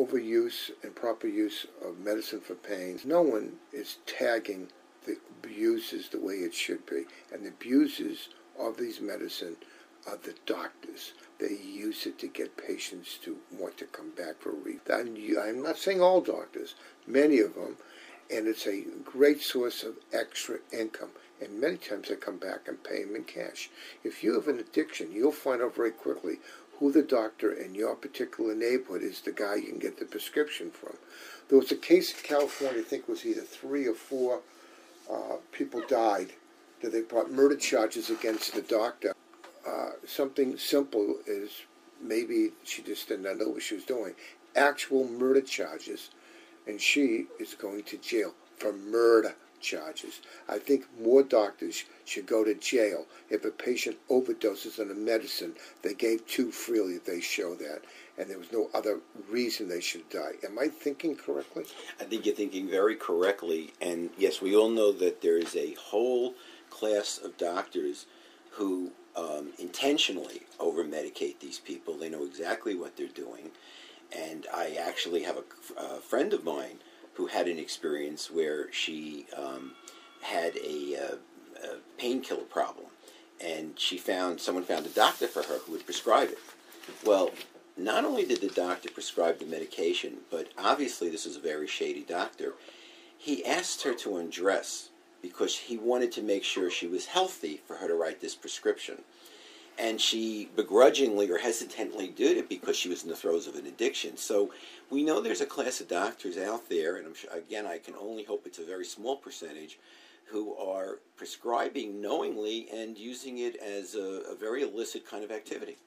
overuse and proper use of medicine for pain. No one is tagging the abuses the way it should be. And the abuses of these medicine are the doctors. They use it to get patients to want to come back for a refund. I'm not saying all doctors, many of them, and it's a great source of extra income. And many times they come back and pay them in cash. If you have an addiction, you'll find out very quickly who the doctor in your particular neighborhood is, the guy you can get the prescription from. There was a case in California, I think it was either 3 or 4 people died, that they brought murder charges against the doctor. Something simple is maybe she just did not know what she was doing. Actual murder charges, and she is going to jail for murder charges. I think more doctors should go to jail if a patient overdoses on a medicine they gave too freely. They show that, and there was no other reason they should die. Am I thinking correctly? I think you're thinking very correctly, and yes, we all know that there is a whole class of doctors who intentionally over-medicate these people. They know exactly what they're doing, and I actually have a friend of mine who had an experience where she had a painkiller problem, and someone found a doctor for her who would prescribe it. Well, not only did the doctor prescribe the medication, but obviously this is a very shady doctor. He asked her to undress because he wanted to make sure she was healthy for her to write this prescription. And she begrudgingly or hesitantly did it because she was in the throes of an addiction. So we know there's a class of doctors out there, and I'm sure, again, I can only hope it's a very small percentage, who are prescribing knowingly and using it as a very illicit kind of activity.